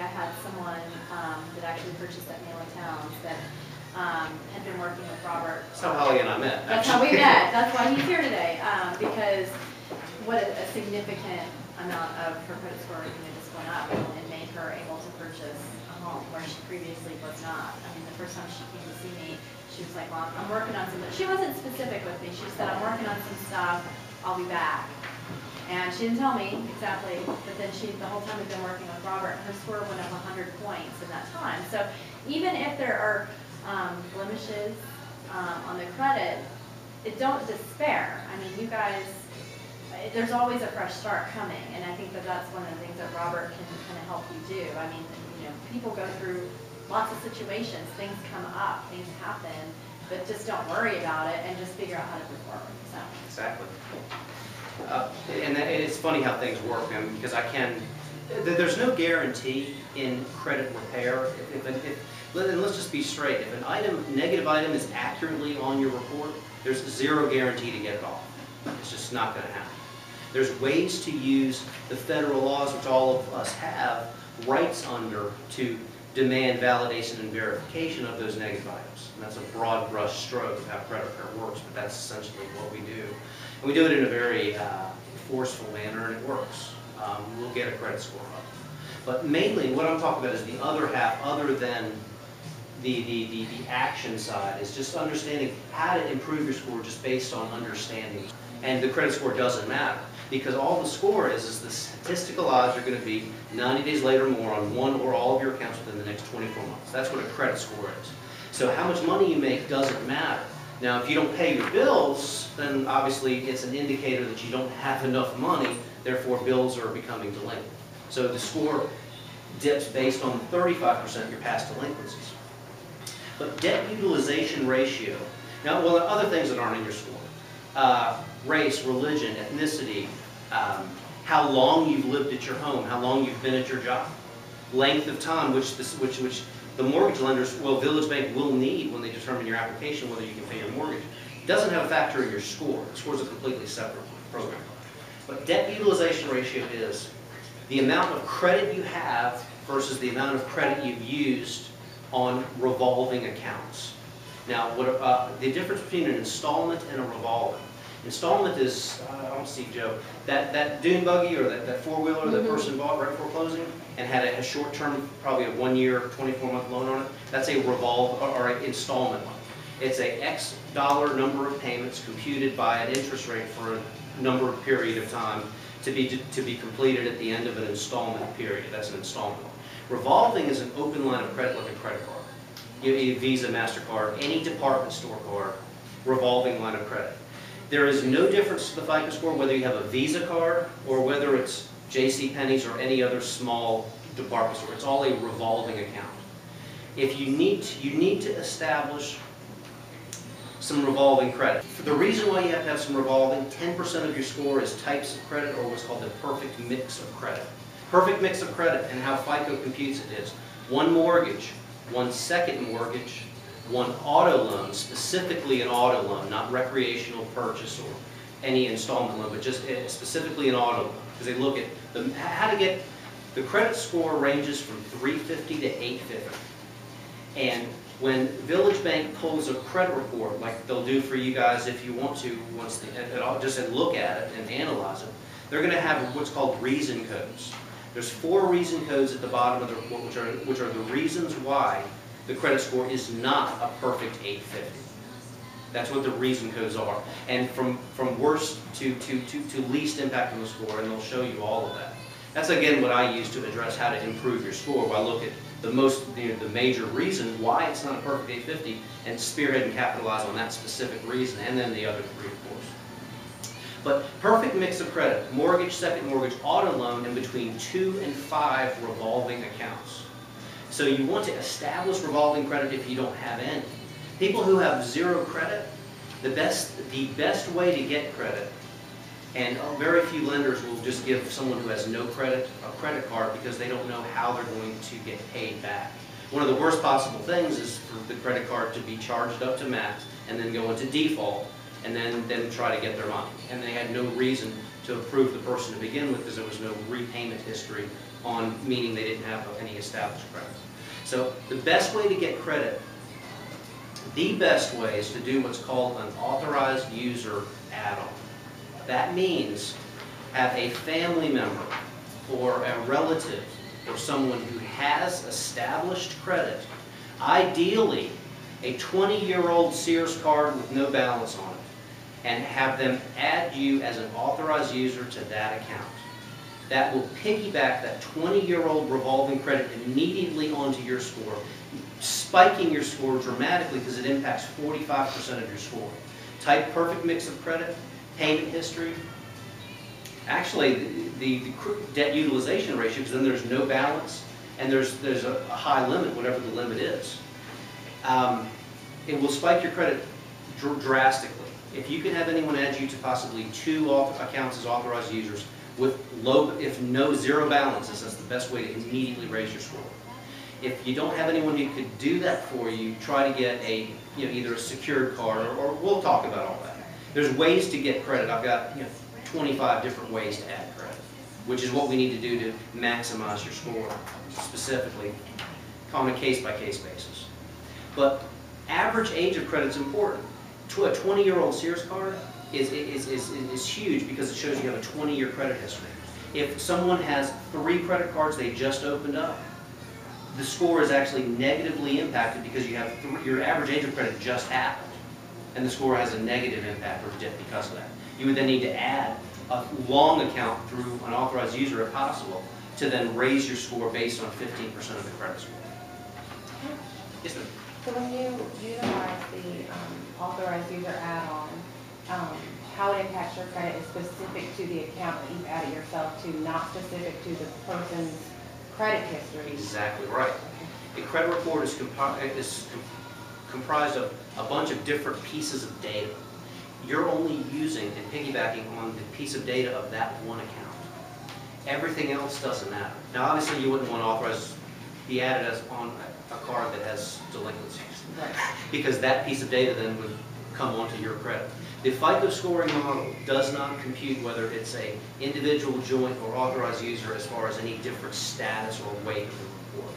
I had someone that actually purchased at Mail in Towns that had been working with Robert. That's how Holly and I met. That's how we met. That's why he's here today, because what a significant amount of her credit score just went up and made her able to purchase a home where she previously was not. I mean, the first time she came to see me, she was like, well, I'm working on something. She wasn't specific with me. She said, I'm working on some stuff. I'll be back. And she didn't tell me exactly, but then the whole time we've been working with Robert, her score went up 100 points in that time. So even if there are blemishes on the credit, don't despair. I mean, you guys, there's always a fresh start coming, and I think that that's one of the things that Robert can kind of help you do. I mean, people go through lots of situations, things come up, things happen, but just don't worry about it and just figure out how to move forward. So. Exactly. And it's funny how things work, because there's no guarantee in credit repair. And let's just be straight, if an negative item is accurately on your report, there's zero guarantee to get it off. It's just not going to happen. There's ways to use the federal laws, which all of us have rights under, to demand validation and verification of those negative items. And that's a broad brush stroke of how credit repair works, but that's essentially what we do. And we do it in a very forceful manner, and it works. We'll get a credit score up. But mainly, what I'm talking about is the other half, other than the action side, is just understanding how to improve your score just based on understanding. And the credit score doesn't matter, because all the score is the statistical odds are going to be 90 days later or more on one or all of your accounts within the next 24 months. That's what a credit score is. So how much money you make doesn't matter. Now, if you don't pay your bills, then obviously it's an indicator that you don't have enough money, therefore bills are becoming delinquent. So the score dips based on 35% of your past delinquencies. But debt utilization ratio, now, well, other things that aren't in your score, race, religion, ethnicity, how long you've lived at your home, how long you've been at your job, length of time, which the mortgage lenders, well, Village Bank will need when they determine your application whether you can pay your mortgage. It doesn't have a factor in your score. The score is a completely separate program. But debt utilization ratio is the amount of credit you have versus the amount of credit you've used on revolving accounts. Now, the difference between an installment and a revolving. Installment is, I don't see Joe, that dune buggy or that four-wheeler that person bought right before closing and had a short-term, probably a 1-year, 24-month loan on it. That's a an installment loan. It's a X dollar number of payments computed by an interest rate for a number of period of time to be completed at the end of an installment period. That's an installment loan. Revolving is an open line of credit like a credit card. Visa, MasterCard, any department store card, revolving line of credit. There is no difference to the FICO score whether you have a Visa card or whether it's JCPenney's or any other small department store. It's all a revolving account. If you need to establish some revolving credit. The reason why you have to have some revolving, 10% of your score is types of credit, or what's called the perfect mix of credit. Perfect mix of credit, and how FICO computes it is one mortgage, one second mortgage, one auto loan, specifically an auto loan, not recreational purchase or any installment loan, but just specifically an auto loan. Because they look at how to get, the credit score ranges from 350 to 850. And when Village Bank pulls a credit report, like they'll do for you guys if you want to, once just look at it and analyze it, they're going to have what's called reason codes. There's 4 reason codes at the bottom of the report, which are the reasons why the credit score is not a perfect 850. That's what the reason codes are. And from worst to least impact on the score, and they'll show you all of that. That's again what I use to address how to improve your score. I look at the major reason why it's not a perfect 850 and spearhead and capitalize on that specific reason, and then the other 3, of course. But perfect mix of credit, mortgage, second mortgage, auto loan, and between 2 and 5 revolving accounts. So you want to establish revolving credit if you don't have any. People who have 0 credit, the best way to get credit, and very few lenders will just give someone who has no credit a credit card because they don't know how they're going to get paid back. One of the worst possible things is for the credit card to be charged up to max and then go into default and then try to get their money. And they had no reason to approve the person to begin with because there was no repayment history on meaning they didn't have any established credit. So the best way to get credit, the best way is to do what's called an authorized user add-on. That means have a family member or a relative or someone who has established credit, ideally a 20-year-old Sears card with no balance on it, and have them add you as an authorized user to that account. That will piggyback that 20-year-old revolving credit immediately onto your score, spiking your score dramatically because it impacts 45% of your score. Type perfect mix of credit, payment history. Actually, the debt utilization ratio, because then there's no balance and there's a high limit, whatever the limit is. It will spike your credit drastically. If you can have anyone add you to possibly 2 accounts as authorized users with low, if no, zero balances, that's the best way to immediately raise your score. If you don't have anyone who could do that for you, try to get a, either a secured card, or we'll talk about all that. There's ways to get credit. I've got 25 different ways to add credit, which is what we need to do to maximize your score, specifically on a case-by-case basis. But average age of credit is important. A 20-year-old Sears card is huge because it shows you have a 20-year credit history. If someone has 3 credit cards they just opened up, the score is actually negatively impacted because you have your average age of credit just happened, and the score has a negative impact or dip because of that. You would then need to add a long account through an authorized user if possible to then raise your score based on 15% of the credit score. Yes, ma'am. So when you utilize the authorized user add-on, how it impacts your credit is specific to the account that you've added yourself to, not specific to the person's credit history. Exactly right. A credit report is comprised of a bunch of different pieces of data. You're only using and piggybacking on the piece of data of that one account. Everything else doesn't matter. Now, obviously, you wouldn't want to authorize be added as on a card that has delinquencies, Right. because that piece of data then would come onto your credit. The FICO scoring model does not compute whether it's a individual, joint, or authorized user as far as any different status or weight of the report.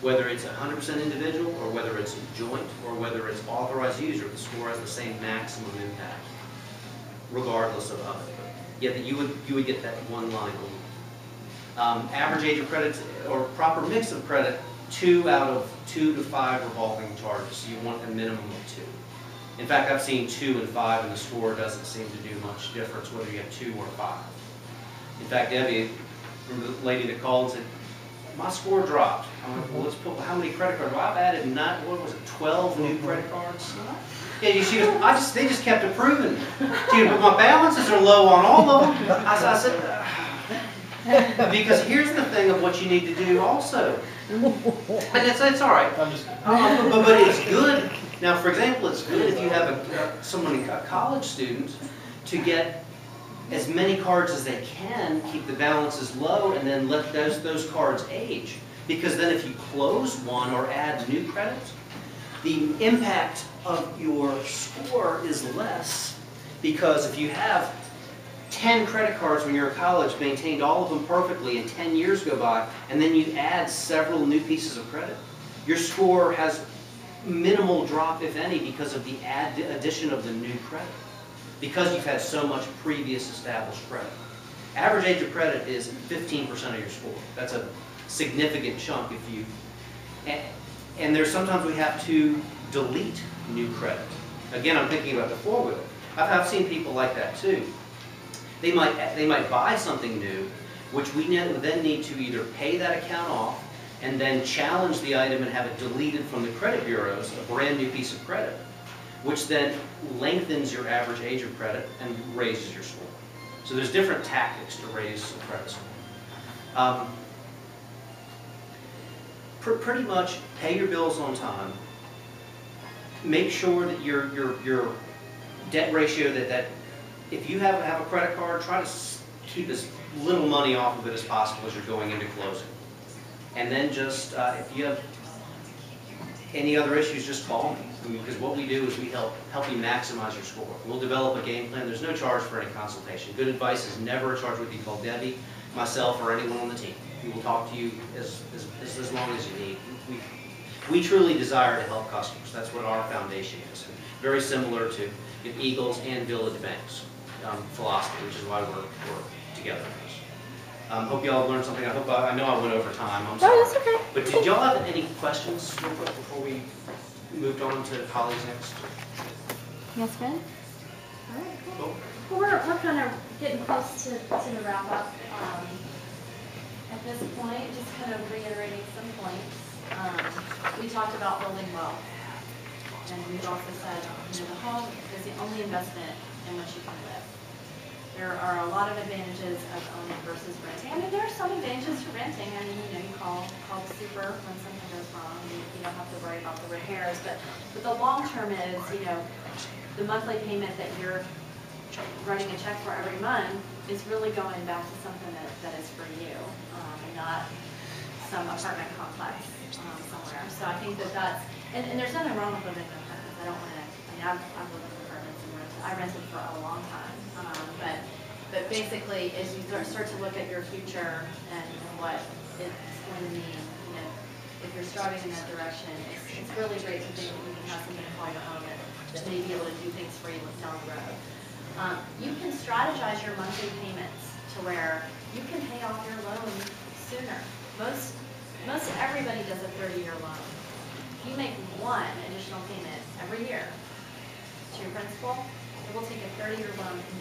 Whether it's 100% individual, or whether it's joint, or whether it's authorized user, the score has the same maximum impact, regardless of it. But yeah, you would get that one line only. Average age of credit, or proper mix of credit, 2 out of 2 to 5 revolving charges. So you want a minimum of 2. In fact, I've seen 2 and 5, and the score doesn't seem to do much difference whether you have 2 or 5. In fact, Debbie, the lady that called, said, my score dropped. I'm like, well, let's put how many credit cards? Well, I've added 12 new credit cards. Yeah, she goes, they just kept approving. Dude, but my balances are low on all of them. I said, because here's the thing of what you need to do also. And it's all right. But it's good. Now, for example, it's good if you have a college student to get as many cards as they can, keep the balances low, and then let those cards age. Because then if you close one or add new credit, the impact of your score is less, because if you have 10 credit cards when you're in college, maintained all of them perfectly, and 10 years go by, and then you add several new pieces of credit, your score has minimal drop, if any, because of the addition of the new credit, because you've had so much previous established credit. Average age of credit is 15% of your score. That's a significant chunk if you, and there's sometimes we have to delete new credit. Again, I'm thinking about the four-wheeler. I've seen people like that too. They might buy something new, which we then need to either pay that account off and then challenge the item and have it deleted from the credit bureaus, a brand new piece of credit, which then lengthens your average age of credit and raises your score. So there's different tactics to raise the credit score. Pretty much pay your bills on time. Make sure that your debt ratio, that if you have a credit card, try to keep as little money off of it as possible as you're going into closing. And then just, if you have any other issues, just call me. Because what we do is we help you maximize your score. We'll develop a game plan. There's no charge for any consultation. Good advice is never a charge with you. Call Debbie, myself, or anyone on the team. We will talk to you as long as you need. We truly desire to help customers. That's what our foundation is. Very similar to Eagles and Village Bank's philosophy, which is why we're together. Hope you all learned something. I know I went over time. I'm sorry. Oh, that's okay. But did y'all have any questions real quick before we moved on to colleagues next? Yes, Ben? All right, Cool. Well, we're kind of getting close to the wrap up. At this point, just kind of reiterating some points. We talked about building wealth, and we've also said, the home is the only investment in which you can live. There are a lot of advantages of owning versus renting. I mean, there are some advantages to renting. I mean, you call the super when something goes wrong. You don't have to worry about the repairs. But the long term is, the monthly payment that you're writing a check for every month is really going back to something that is for you, and not some apartment complex somewhere. So I think that's, and there's nothing wrong with living in apartments. I don't want to, I've lived in apartments and rented. I rented for a long time. But basically, as you start to look at your future and what it's going to mean, if you're striving in that direction, it's really great to think that you can have something to call your own that may be able to do things for you down the road. You can strategize your monthly payments to where you can pay off your loan sooner. Most everybody does a 30-year loan. If you make one additional payment every year to your principal, it will take a 30-year loan and